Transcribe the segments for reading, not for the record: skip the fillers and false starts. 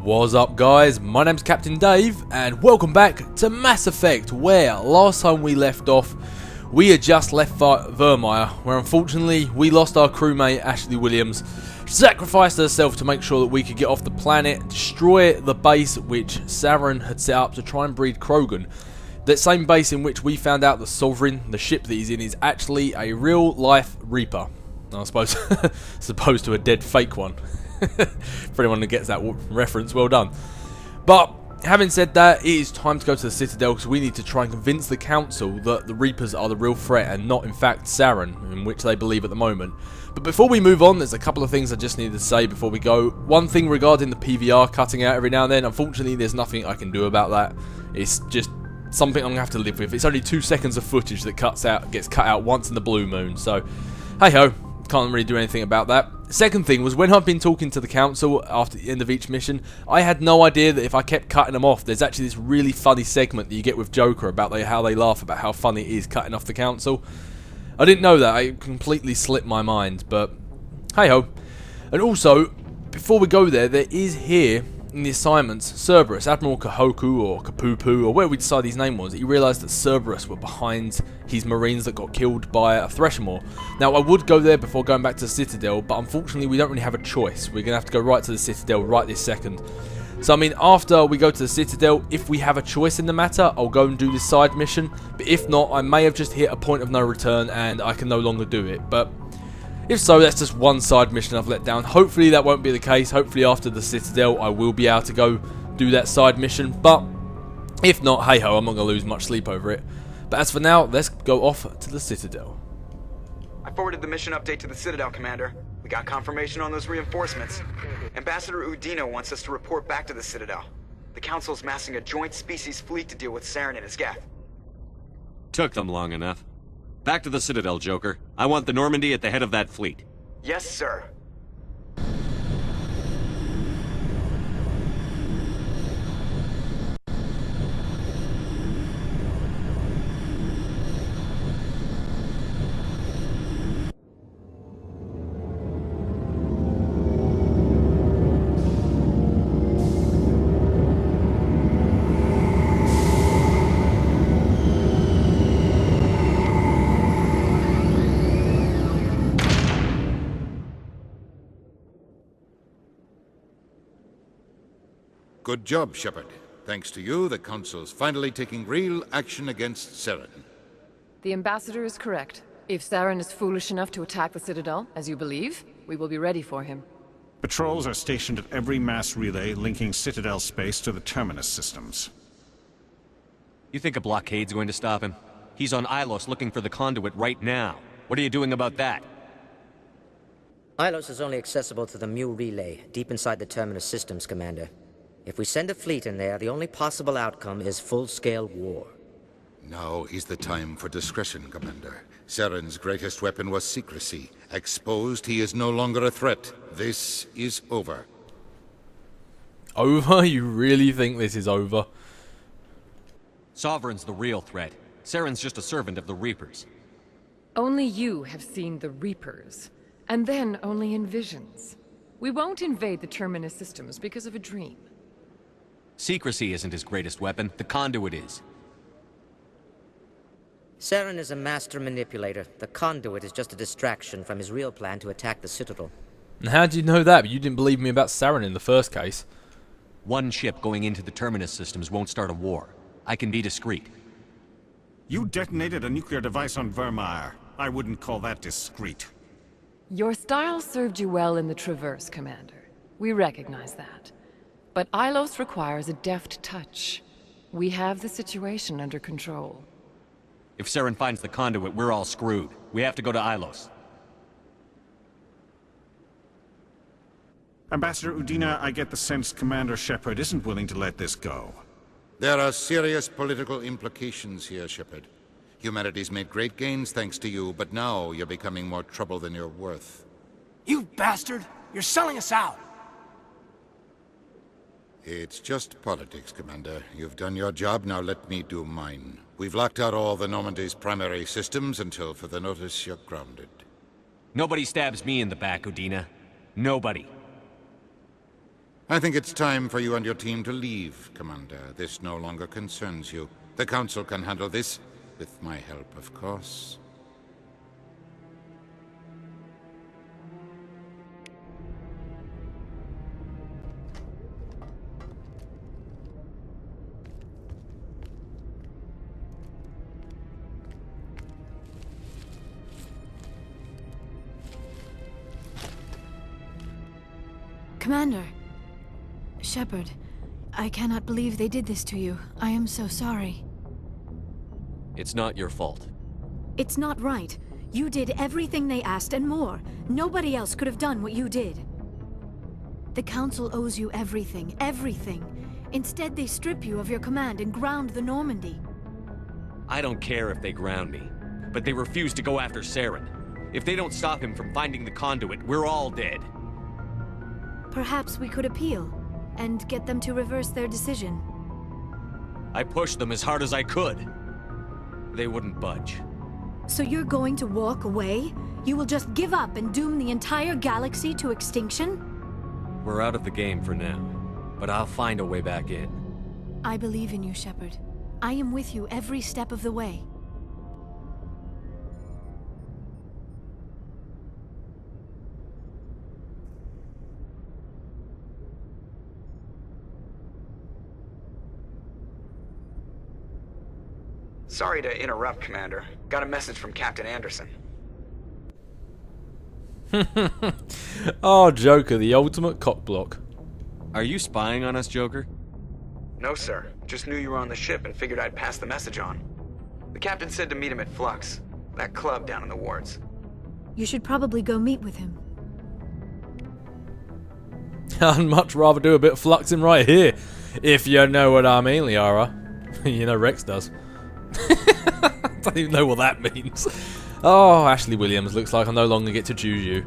What's up guys, my name's Captain Dave and welcome back to Mass Effect, where last time we left off we had just left Vermeer, where unfortunately we lost our crewmate Ashley Williams. She sacrificed herself to make sure that we could get off the planet, destroy the base which Saren had set up to try and breed Krogan. That same base in which we found out the Sovereign, the ship that he's in, is actually a real life Reaper. I suppose, as opposed to a dead fake one. For anyone that gets that reference, well done. But having said that, it is time to go to the Citadel because we need to try and convince the Council that the Reapers are the real threat and not in fact Saren, in which they believe at the moment. But before we move on, there's a couple of things I just need to say before we go. One thing regarding the PVR cutting out every now and then. Unfortunately, there's nothing I can do about that. It's just something I'm going to have to live with. It's only 2 seconds of footage that gets cut out once in the blue moon. So, hey ho, can't really do anything about that. Second thing was, when I've been talking to the Council after the end of each mission, I had no idea that if I kept cutting them off, there's actually this really funny segment that you get with Joker about how they laugh about how funny it is cutting off the Council. I didn't know that. It completely slipped my mind, but hey ho. And also, before we go there is here in the assignments Cerberus, Admiral Kahoku or Kapupu or whatever we decided his name was. He realised that Cerberus were behind his marines that got killed by a Threshamore. Now I would go there before going back to the Citadel, but unfortunately we don't really have a choice. We're going to have to go right to the Citadel right this second. So I mean, after we go to the Citadel, if we have a choice in the matter, I'll go and do this side mission. But if not, I may have just hit a point of no return and I can no longer do it. But if so, that's just one side mission I've let down. Hopefully that won't be the case. Hopefully after the Citadel I will be able to go do that side mission. But if not, hey ho, I'm not going to lose much sleep over it. But as for now, let's go off to the Citadel. I forwarded the mission update to the Citadel, Commander. We got confirmation on those reinforcements. Ambassador Udina wants us to report back to the Citadel. The Council's massing a joint species fleet to deal with Saren and his Geth. Took them long enough. Back to the Citadel, Joker. I want the Normandy at the head of that fleet. Yes, sir. Good job, Shepard. Thanks to you, the Council's finally taking real action against Saren. The Ambassador is correct. If Saren is foolish enough to attack the Citadel, as you believe, we will be ready for him. Patrols are stationed at every mass relay linking Citadel space to the Terminus systems. You think a blockade's going to stop him? He's on Ilos looking for the conduit right now. What are you doing about that? Ilos is only accessible to the Mu relay, deep inside the Terminus systems, Commander. If we send a fleet in there, the only possible outcome is full-scale war. Now is the time for discretion, Commander. Saren's greatest weapon was secrecy. Exposed, he is no longer a threat. This is over. Over? You really think this is over? Sovereign's the real threat. Saren's just a servant of the Reapers. Only you have seen the Reapers, and then only in visions. We won't invade the Terminus systems because of a dream. Secrecy isn't his greatest weapon. The conduit is. Saren is a master manipulator. The conduit is just a distraction from his real plan to attack the Citadel. And how did you know that? You didn't believe me about Saren in the first case. One ship going into the Terminus systems won't start a war. I can be discreet. You detonated a nuclear device on Vermeer. I wouldn't call that discreet. Your style served you well in the Traverse, Commander. We recognize that. But Ilos requires a deft touch. We have the situation under control. If Saren finds the conduit, we're all screwed. We have to go to Ilos. Ambassador Udina, I get the sense Commander Shepard isn't willing to let this go. There are serious political implications here, Shepard. Humanity's made great gains thanks to you, but now you're becoming more trouble than you're worth. You bastard! You're selling us out! It's just politics, Commander. You've done your job, now let me do mine. We've locked out all the Normandy's primary systems until further notice you're grounded. Nobody stabs me in the back, Udina. Nobody. I think it's time for you and your team to leave, Commander. This no longer concerns you. The Council can handle this, with my help, of course. Commander. Shepard, I cannot believe they did this to you. I am so sorry. It's not your fault. It's not right. You did everything they asked and more. Nobody else could have done what you did. The Council owes you everything, everything. Instead, they strip you of your command and ground the Normandy. I don't care if they ground me, but they refuse to go after Saren. If they don't stop him from finding the conduit, we're all dead. Perhaps we could appeal, and get them to reverse their decision. I pushed them as hard as I could. They wouldn't budge. So you're going to walk away? You will just give up and doom the entire galaxy to extinction? We're out of the game for now, but I'll find a way back in. I believe in you, Shepard. I am with you every step of the way. Sorry to interrupt, Commander. Got a message from Captain Anderson. Oh, Joker, the ultimate cockblock. Are you spying on us, Joker? No, sir. Just knew you were on the ship and figured I'd pass the message on. The captain said to meet him at Flux, that club down in the wards. You should probably go meet with him. I'd much rather do a bit of fluxing right here, if you know what I mean, Liara. You know Rex does. I don't even know what that means. Oh, Ashley Williams, looks like I no longer get to choose you.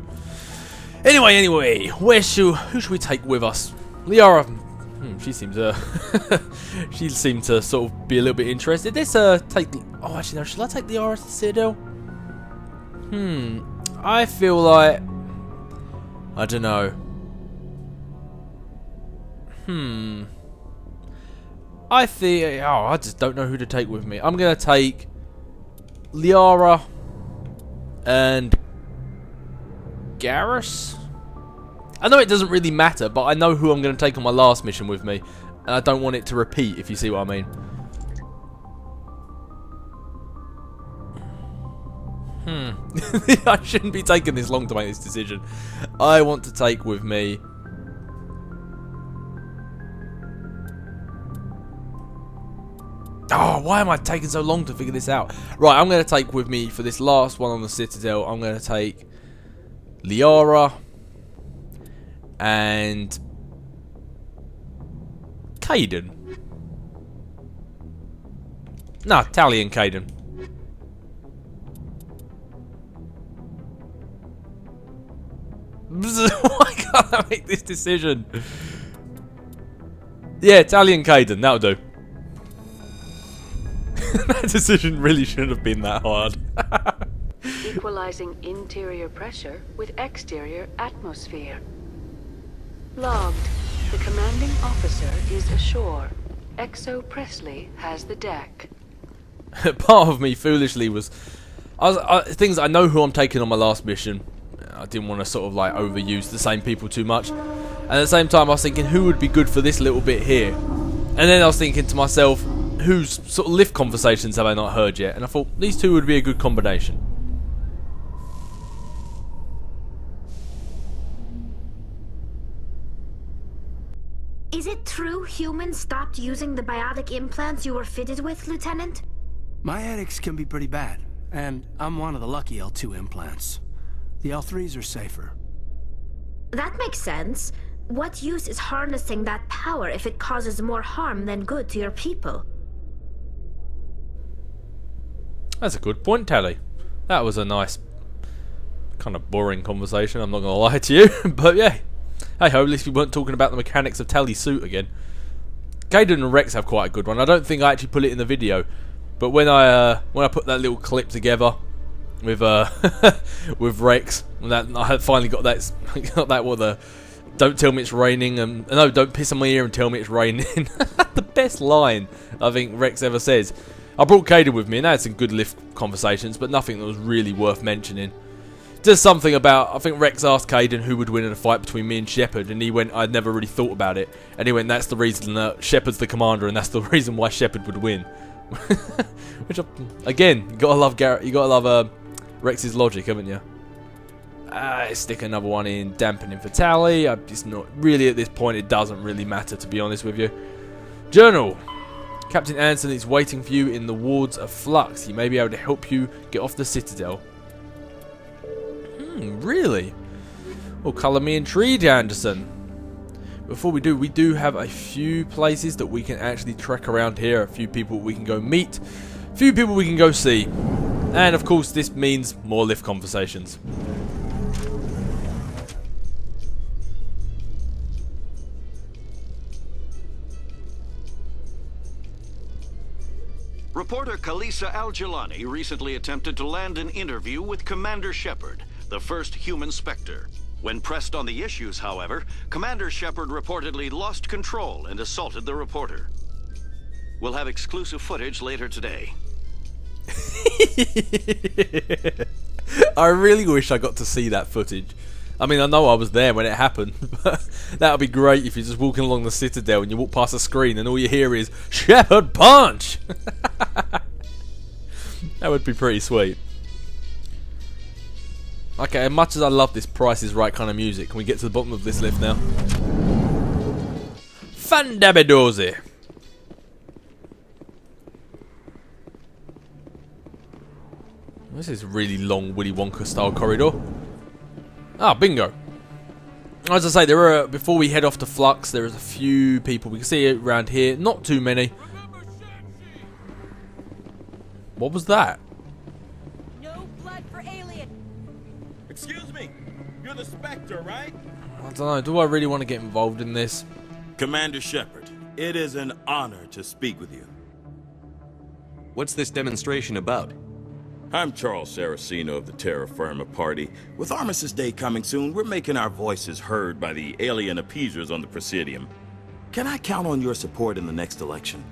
Anyway, who should we take with us? Liara, she seems she seemed to sort of be a little bit interested. Let's take. Oh, actually no. Should I take Liara to the Citadel? I feel like I don't know. I think. Oh, I just don't know who to take with me. I'm gonna take Liara and Garrus. I know it doesn't really matter, but I know who I'm going to take on my last mission with me, and I don't want it to repeat, if you see what I mean. I shouldn't be taking this long to make this decision. I want to take with me oh, why am I taking so long to figure this out? Right, I'm going to take with me for this last one on the Citadel, I'm going to take Liara and Kaidan. No, Tali and Kaidan. Why can't I make this decision? Yeah, Tali and Kaidan, that'll do. That decision really shouldn't have been that hard. Equalizing interior pressure with exterior atmosphere. Logged. The commanding officer is ashore. Exo Presley has the deck. Part of me foolishly was... things I know who I'm taking on my last mission. I didn't want to sort of like overuse the same people too much. And at the same time I was thinking who would be good for this little bit here. And then I was thinking to myself, whose sort of lift conversations have I not heard yet? And I thought these two would be a good combination. Is it true humans stopped using the biotic implants you were fitted with, Lieutenant? My edicts can be pretty bad, and I'm one of the lucky L2 implants. The L3s are safer. That makes sense. What use is harnessing that power if it causes more harm than good to your people? That's a good point, Tally. That was a nice, kind of boring conversation, I'm not going to lie to you. But yeah, hey ho, at least we weren't talking about the mechanics of Tally's suit again. Kaidan and Rex have quite a good one. I don't think I actually put it in the video, but when I put that little clip together with with Rex, and that I had finally got that Don't tell me it's raining. No, don't piss on my ear and tell me it's raining. The best line I think Rex ever says. I brought Caden with me and I had some good lift conversations, but nothing that was really worth mentioning. Just something about, I think Rex asked Caden who would win in a fight between me and Shepard, and he went, I'd never really thought about it. And he went, that's the reason that Shepard's the commander, and that's the reason why Shepard would win. Which, again, you gotta love Garrett. You gotta love Rex's logic, haven't you? Stick another one in, dampening for Tally. I'm just not really at this point. It doesn't really matter, to be honest with you. Journal. Captain Anson is waiting for you in the wards of Flux. He may be able to help you get off the Citadel. Really? Well, colour me intrigued, Anderson. Before we do have a few places that we can actually trek around here. A few people we can go meet. A few people we can go see. And of course, this means more lift conversations. Reporter Kalisa Al-Jilani recently attempted to land an interview with Commander Shepard, the first human Spectre. When pressed on the issues, however, Commander Shepard reportedly lost control and assaulted the reporter. We'll have exclusive footage later today. I really wish I got to see that footage. I mean, I know I was there when it happened, but that would be great if you're just walking along the Citadel and you walk past a screen and all you hear is, Shepard punch! That would be pretty sweet. Okay, as much as I love this Price is Right kind of music, can we get to the bottom of this lift now? Fandabidozi! This is a really long Willy Wonka style corridor. Ah, bingo. As I say, there are, before we head off to Flux, there is a few people. We can see it around here. Not too many. What was that? No blood for alien. Excuse me. You're the Spectre, right? I don't know. Do I really want to get involved in this? Commander Shepard, it is an honor to speak with you. What's this demonstration about? I'm Charles Saraceno of the Terra Firma party. With Armistice Day coming soon, we're making our voices heard by the alien appeasers on the Presidium. Can I count on your support in the next election?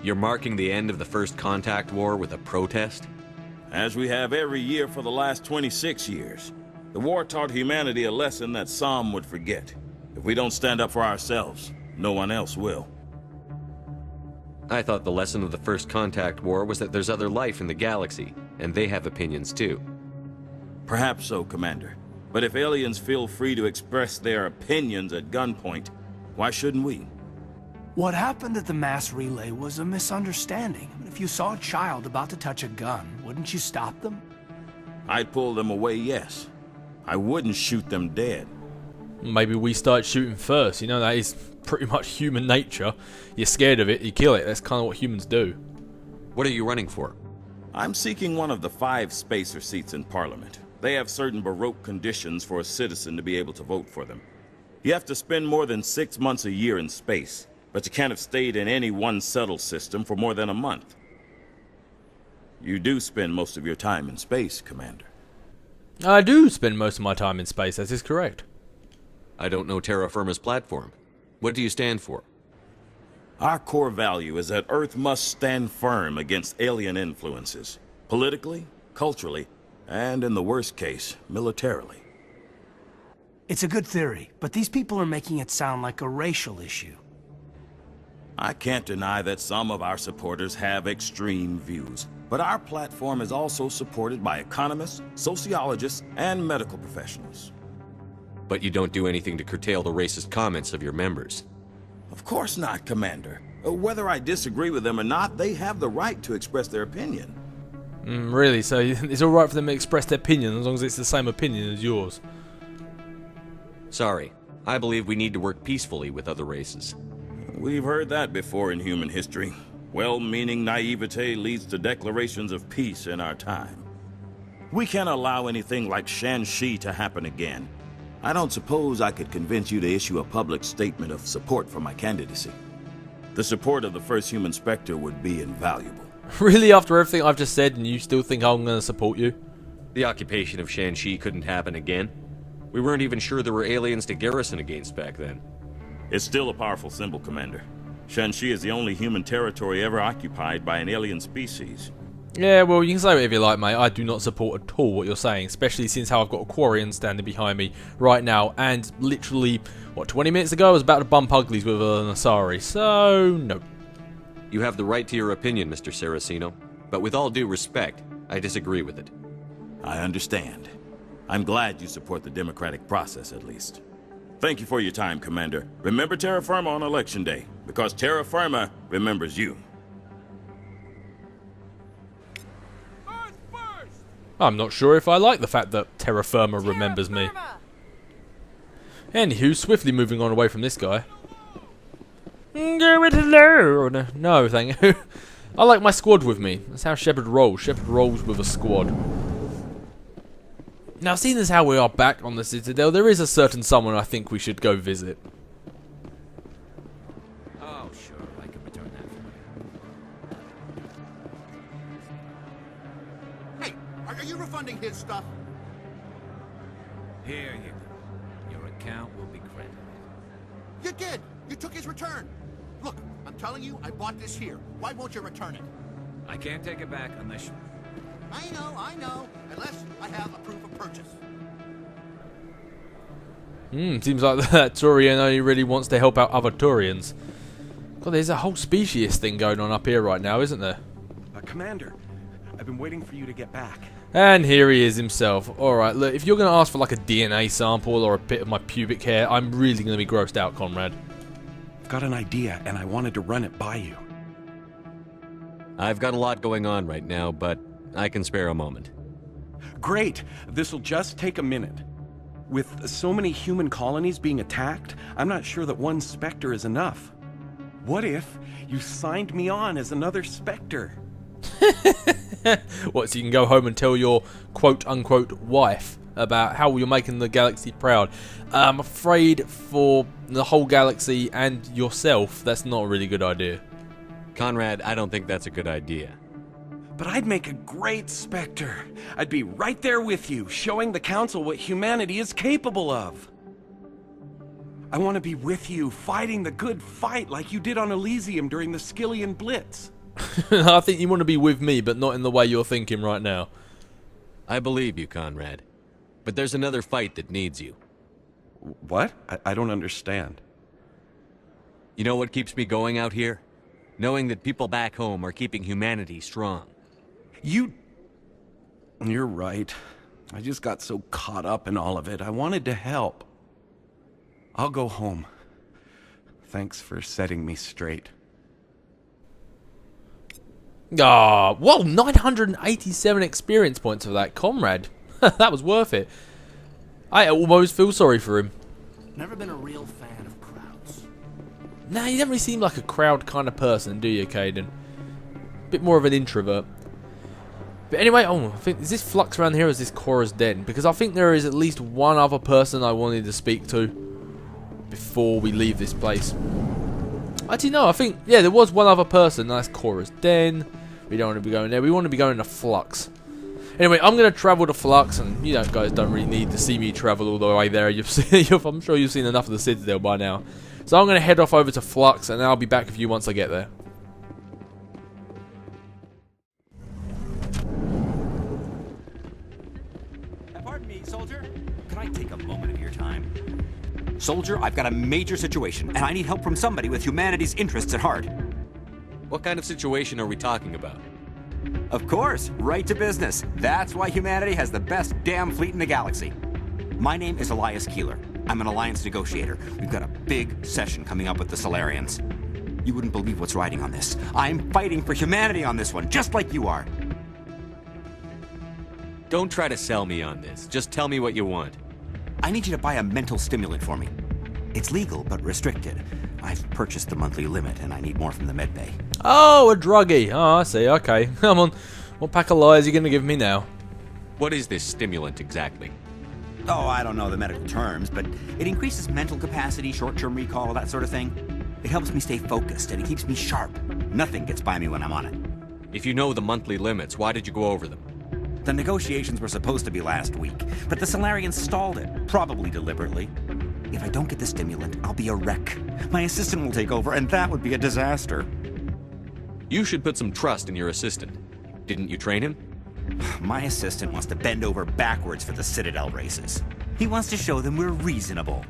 You're marking the end of the First Contact War with a protest? As we have every year for the last 26 years. The war taught humanity a lesson that some would forget. If we don't stand up for ourselves, no one else will. I thought the lesson of the First Contact War was that there's other life in the galaxy, and they have opinions too. Perhaps so, Commander. But if aliens feel free to express their opinions at gunpoint, why shouldn't we? What happened at the mass relay was a misunderstanding. If you saw a child about to touch a gun, wouldn't you stop them? I'd pull them away, yes. I wouldn't shoot them dead. Maybe we start shooting first. You know, that is pretty much human nature. You're scared of it, you kill it. That's kind of what humans do. What are you running for? I'm seeking one of the 5 spacer seats in Parliament. They have certain Baroque conditions for a citizen to be able to vote for them. You have to spend more than 6 months a year in space, but you can't have stayed in any one settled system for more than a month. You do spend most of your time in space, Commander. I do spend most of my time in space, that is correct. I don't know Terra Firma's platform. What do you stand for? Our core value is that Earth must stand firm against alien influences. Politically, culturally, and in the worst case, militarily. It's a good theory, but these people are making it sound like a racial issue. I can't deny that some of our supporters have extreme views, but our platform is also supported by economists, sociologists, and medical professionals. But you don't do anything to curtail the racist comments of your members. Of course not, Commander. Whether I disagree with them or not, they have the right to express their opinion. Really? So it's alright for them to express their opinion as long as it's the same opinion as yours? Sorry. I believe we need to work peacefully with other races. We've heard that before in human history. Well-meaning naivete leads to declarations of peace in our time. We can't allow anything like Shan-Shi to happen again. I don't suppose I could convince you to issue a public statement of support for my candidacy. The support of the first human Spectre would be invaluable. Really, after everything I've just said, and you still think I'm going to support you? The occupation of Shan-Shi couldn't happen again? We weren't even sure there were aliens to garrison against back then. It's still a powerful symbol, Commander. Shanxi is the only human territory ever occupied by an alien species. Yeah, well, you can say whatever you like, mate. I do not support at all what you're saying, especially since how I've got a Quarian standing behind me right now, and literally, 20 minutes ago I was about to bump uglies with an Asari, so no. You have the right to your opinion, Mr. Saraceno, but with all due respect, I disagree with it. I understand. I'm glad you support the democratic process, at least. Thank you for your time, Commander. Remember Terra Firma on Election Day, because Terra Firma remembers you. I'm not sure if I like the fact that Terra Firma remembers me. Anywho, swiftly moving on away from this guy. Go it alone! No, thank you. I like my squad with me. That's how Shepard rolls. Shepard rolls with a squad. Now, seeing as how we are back on the Citadel, there is a certain someone I think we should go visit. Oh, sure, I can return that for you. Hey, are you refunding his stuff? Here you go. Your account will be credited. You did! You took his return! Look, I'm telling you, I bought this here. Why won't you return it? I can't take it back unless you... I know. Unless I have a proof of purchase. Seems like that Turian only really wants to help out other Turians. God, there's a whole specious thing going on up here right now, isn't there? Commander, I've been waiting for you to get back. And here he is himself. Alright, look, if you're going to ask for like a DNA sample or a bit of my pubic hair, I'm really going to be grossed out, comrade. I've got an idea, and I wanted to run it by you. I've got a lot going on right now, but I can spare a moment. Great! This'll just take a minute. With so many human colonies being attacked, I'm not sure that one Spectre is enough. What if you signed me on as another Spectre? What, so you can go home and tell your quote-unquote wife about how you're making the galaxy proud? I'm afraid for the whole galaxy and yourself, that's not a really good idea. Conrad, I don't think that's a good idea. But I'd make a great Spectre. I'd be right there with you, showing the Council what humanity is capable of. I want to be with you, fighting the good fight like you did on Elysium during the Skillian Blitz. I think you want to be with me, but not in the way you're thinking right now. I believe you, Conrad. But there's another fight that needs you. What? I don't understand. You know what keeps me going out here? Knowing that people back home are keeping humanity strong. You're right. I just got so caught up in all of it. I wanted to help. I'll go home. Thanks for setting me straight. Ah, whoa, 987 experience points for that, comrade. That was worth it. I almost feel sorry for him. Never been a real fan of crowds. Nah, you don't really seem like a crowd kind of person, do you, Caden? Bit more of an introvert. But anyway, I think, is this Flux around here or is this Cora's Den? Because I think there is at least one other person I wanted to speak to before we leave this place. Actually, no, I think, yeah, there was one other person. That's Cora's Den. We don't want to be going there. We want to be going to Flux. Anyway, I'm going to travel to Flux, and you guys don't really need to see me travel all the way there. I'm sure you've seen enough of the Citadel by now. So I'm going to head off over to Flux, and I'll be back with you once I get there. Pardon me, soldier. Could I take a moment of your time? Soldier, I've got a major situation, and I need help from somebody with humanity's interests at heart. What kind of situation are we talking about? Of course, right to business. That's why humanity has the best damn fleet in the galaxy. My name is Elias Keeler. I'm an alliance negotiator. We've got a big session coming up with the Solarians. You wouldn't believe what's riding on this. I'm fighting for humanity on this one, just like you are. Don't try to sell me on this. Just tell me what you want. I need you to buy a mental stimulant for me. It's legal, but restricted. I've purchased the monthly limit, and I need more from the medbay. Oh, a druggie. Oh, I see. Okay. Come on. What pack of lies are you going to give me now? What is this stimulant exactly? Oh, I don't know the medical terms, but it increases mental capacity, short-term recall, that sort of thing. It helps me stay focused, and it keeps me sharp. Nothing gets by me when I'm on it. If you know the monthly limits, why did you go over them? The negotiations were supposed to be last week, but the Solarians stalled it, probably deliberately. If I don't get the stimulant, I'll be a wreck. My assistant will take over, and that would be a disaster. You should put some trust in your assistant. Didn't you train him? My assistant wants to bend over backwards for the Citadel races. He wants to show them we're reasonable.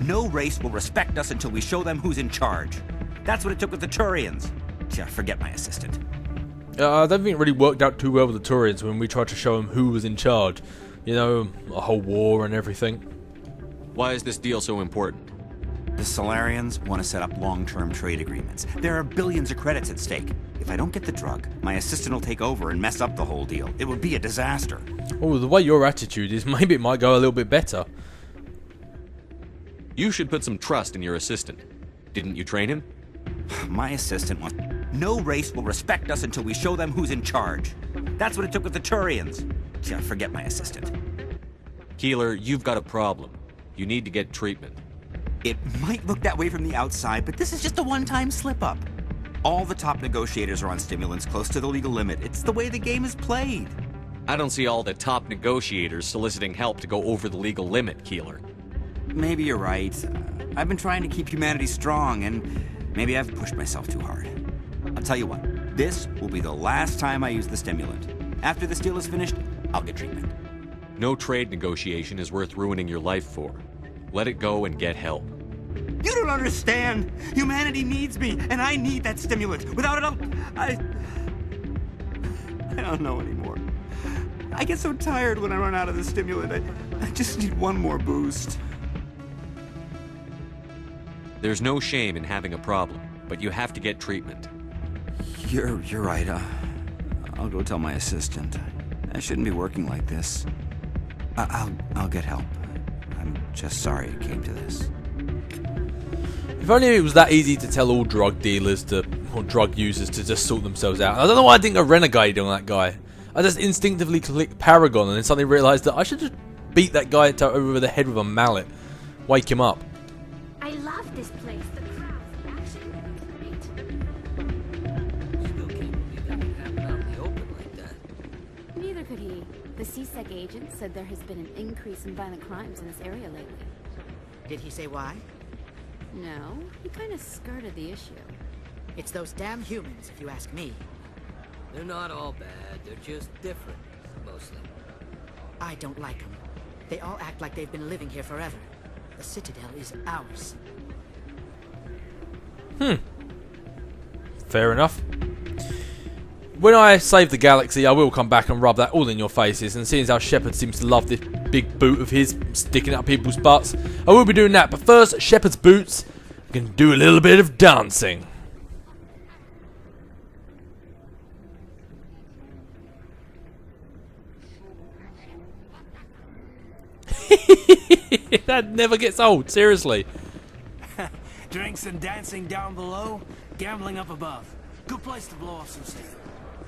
No race will respect us until we show them who's in charge. That's what it took with the Turians. Yeah, forget my assistant. I don't think it really worked out too well with the Turians when we tried to show them who was in charge. You know, a whole war and everything. Why is this deal so important? The Solarians want to set up long-term trade agreements. There are billions of credits at stake. If I don't get the drug, my assistant will take over and mess up the whole deal. It would be a disaster. Oh, the way your attitude is, maybe it might go a little bit better. You should put some trust in your assistant. Didn't you train him? My assistant wants... No race will respect us until we show them who's in charge. That's what it took with the Turians. Yeah, forget my assistant. Keeler, you've got a problem. You need to get treatment. It might look that way from the outside, but this is just a one-time slip-up. All the top negotiators are on stimulants close to the legal limit. It's the way the game is played. I don't see all the top negotiators soliciting help to go over the legal limit, Keeler. Maybe you're right. I've been trying to keep humanity strong, and maybe I've pushed myself too hard. I'll tell you what, this will be the last time I use the stimulant. After this deal is finished, I'll get treatment. No trade negotiation is worth ruining your life for. Let it go and get help. You don't understand! Humanity needs me, and I need that stimulant. Without it, I don't know anymore. I get so tired when I run out of the stimulant. I just need one more boost. There's no shame in having a problem, but you have to get treatment. You're right. I'll go tell my assistant. I shouldn't be working like this. I'll get help. I'm just sorry it came to this. If only it was that easy to tell all drug dealers or drug users to just sort themselves out. I don't know why I didn't go renegade on that guy. I just instinctively clicked Paragon and then suddenly realised that I should just beat that guy over the head with a mallet. Wake him up. I love this place. The crowds, the action, great. Still can't believe that could happen out in the open like that. Neither could he. The CSEC agent said there has been an increase in violent crimes in this area lately. Did he say why? No, he kind of skirted the issue. It's those damn humans, if you ask me. They're not all bad, they're just different, mostly. I don't like them. They all act like they've been living here forever. The Citadel is ours. Fair enough. When I save the galaxy, I will come back and rub that all in your faces, and seeing as how Shepard seems to love this big boot of his sticking up people's butts, I will be doing that. But first, Shepard's boots, we can do a little bit of dancing. That never gets old, seriously. Drinks and dancing down below, gambling up above. Good place to blow off some steam.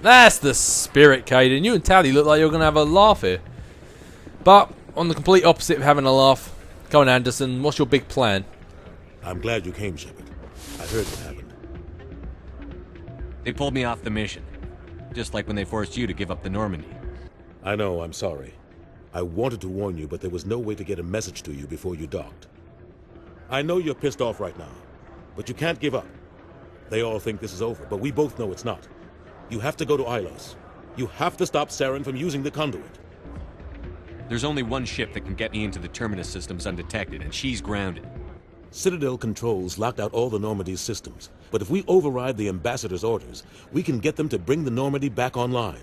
That's the spirit, Caden. You and Tally look like you're going to have a laugh here. But, on the complete opposite of having a laugh, go on, Anderson, what's your big plan? I'm glad you came, Shepard. I heard what happened. They pulled me off the mission. Just like when they forced you to give up the Normandy. I know, I'm sorry. I wanted to warn you, but there was no way to get a message to you before you docked. I know you're pissed off right now, but you can't give up. They all think this is over, but we both know it's not. You have to go to Ilos. You have to stop Saren from using the conduit. There's only one ship that can get me into the Terminus systems undetected, and she's grounded. Citadel controls locked out all the Normandy's systems, but if we override the Ambassador's orders, we can get them to bring the Normandy back online.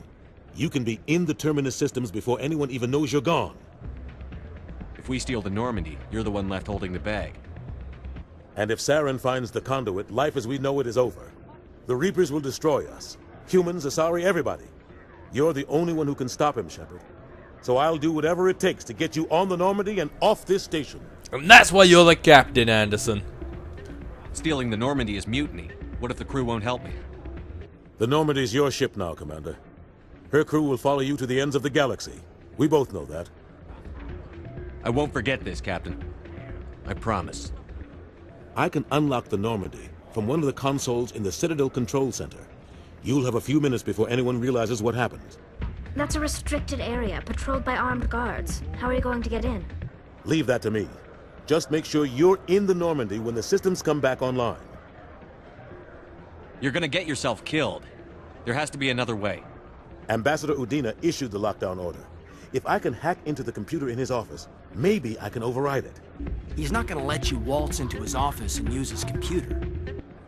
You can be in the Terminus systems before anyone even knows you're gone. If we steal the Normandy, you're the one left holding the bag. And if Saren finds the conduit, life as we know it is over. The Reapers will destroy us. Humans, Asari, everybody. You're the only one who can stop him, Shepard. So I'll do whatever it takes to get you on the Normandy and off this station. And that's why you're the captain, Anderson. Stealing the Normandy is mutiny. What if the crew won't help me? The Normandy's your ship now, Commander. Her crew will follow you to the ends of the galaxy. We both know that. I won't forget this, Captain. I promise. I can unlock the Normandy from one of the consoles in the Citadel Control Center. You'll have a few minutes before anyone realizes what happened. That's a restricted area, patrolled by armed guards. How are you going to get in? Leave that to me. Just make sure you're in the Normandy when the systems come back online. You're gonna get yourself killed. There has to be another way. Ambassador Udina issued the lockdown order. If I can hack into the computer in his office, maybe I can override it. He's not gonna let you waltz into his office and use his computer.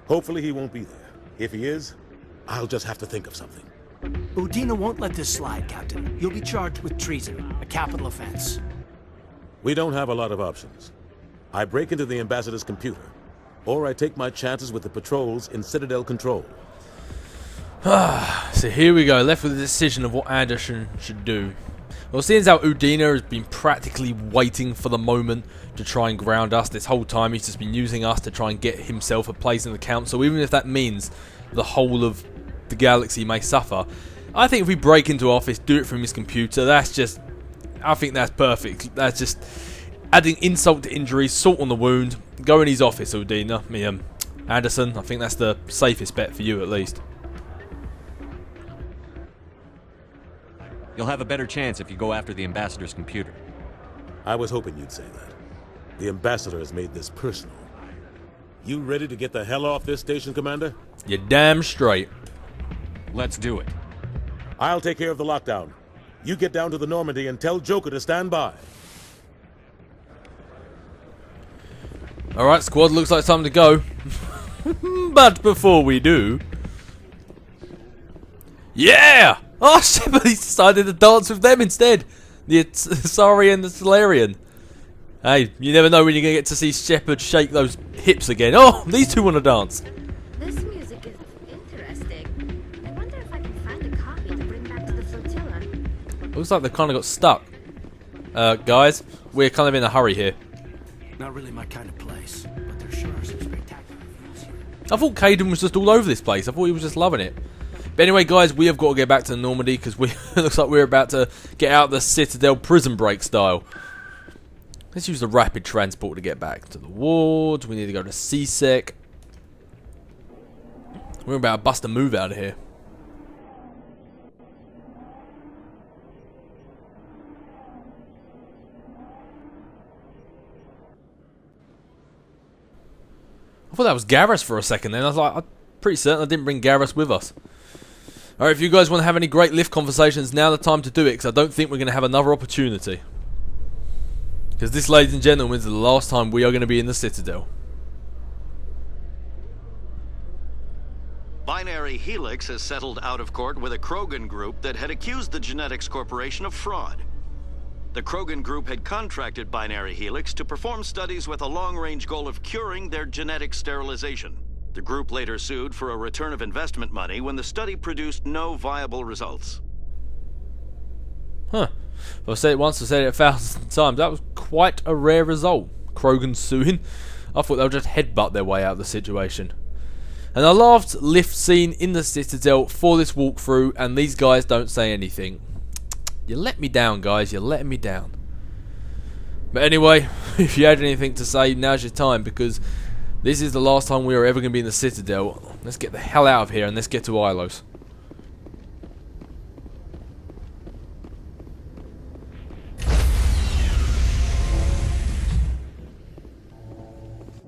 Hopefully he won't be there. If he is, I'll just have to think of something. Udina won't let this slide, Captain. You'll be charged with treason, a capital offense. We don't have a lot of options. I break into the ambassador's computer, or I take my chances with the patrols in Citadel control. So here we go, left with the decision of what Anderson should do. Well, seeing as how Udina has been practically waiting for the moment to try and ground us this whole time, he's just been using us to try and get himself a place in the council, even if that means the whole of the galaxy may suffer. I think if we break into office, do it from his computer, that's just, I think that's perfect. That's just adding insult to injury, salt on the wound. Go in his office, Udina. Anderson, I think that's the safest bet for you at least. You'll have a better chance if you go after the ambassador's computer. I was hoping you'd say that. The ambassador has made this personal. You ready to get the hell off this station, Commander? You're damn straight. Let's do it. I'll take care of the lockdown. You get down to the Normandy and tell Joker to stand by. Alright, squad, looks like it's time to go. But before we do... Yeah! Oh, Shepard, he's decided to dance with them instead. The Asari and the Solarian. Hey, you never know when you're going to get to see Shepard shake those hips again. Oh, these two want to dance. This music is interesting. I wonder if I can find a copy to bring back to the flotilla. Looks like they kind of got stuck. Guys, we're kind of in a hurry here. Not really my kind of place, but there sure are some spectacular views here. I thought Caden was just all over this place. I thought he was just loving it. But anyway, guys, we have got to get back to the Normandy because it looks like we're about to get out the Citadel prison break style. Let's use the rapid transport to get back to the wards. We need to go to CSEC. We're about to bust a move out of here. I thought that was Garrus for a second then. I was like, I'm pretty certain I didn't bring Garrus with us. Alright, if you guys want to have any great lift conversations, now the time to do it, because I don't think we're going to have another opportunity. Because this, ladies and gentlemen, is the last time we are going to be in the Citadel. Binary Helix has settled out of court with a Krogan group that had accused the Genetics Corporation of fraud. The Krogan group had contracted Binary Helix to perform studies with a long-range goal of curing their genetic sterilization. The group later sued for a return of investment money when the study produced no viable results. Huh. If I've said it once, I've said it 1,000 times. That was quite a rare result. Krogan suing. I thought they would just headbutt their way out of the situation. And I laughed lift scene in the Citadel for this walkthrough, and these guys don't say anything. You let me down, guys. You're letting me down. But anyway, if you had anything to say, now's your time, because this is the last time we are ever going to be in the Citadel. Let's get the hell out of here and let's get to Ilos.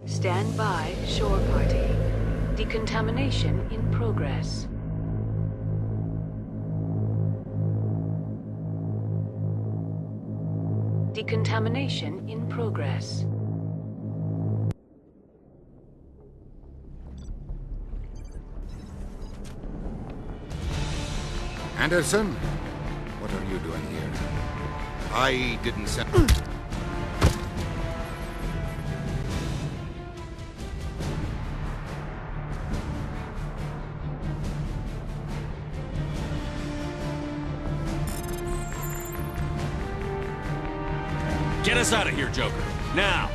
Stand by, shore party. Decontamination in progress. Decontamination in progress. Anderson? What are you doing here? I didn't send... Get us out of here, Joker. Now!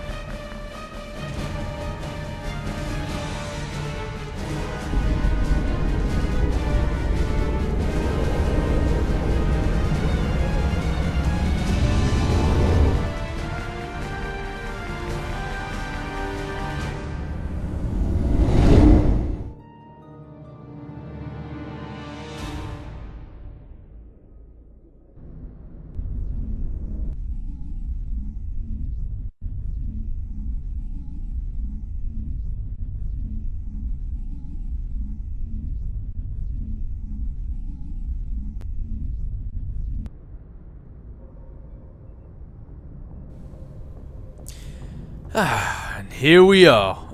And here we are.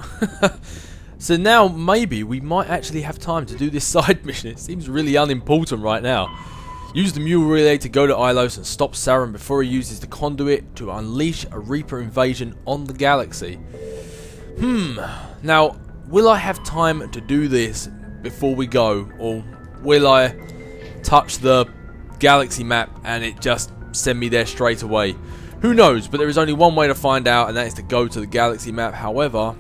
So now maybe we might actually have time to do this side mission. It seems really unimportant right now. Use the mule relay to go to Ilos and stop Saren before he uses the conduit to unleash a Reaper invasion on the galaxy. Now, will I have time to do this before we go, or will I touch the galaxy map and it just send me there straight away? Who knows, but there is only one way to find out, and that is to go to the galaxy map. However,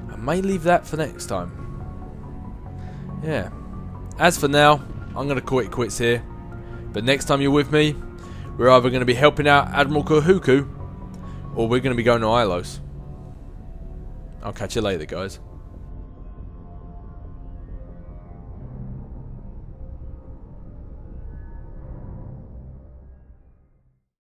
I may leave that for next time. Yeah. As for now, I'm going to call it quits here. But next time you're with me, we're either going to be helping out Admiral Kahuku, or we're going to be going to Ilos. I'll catch you later, guys.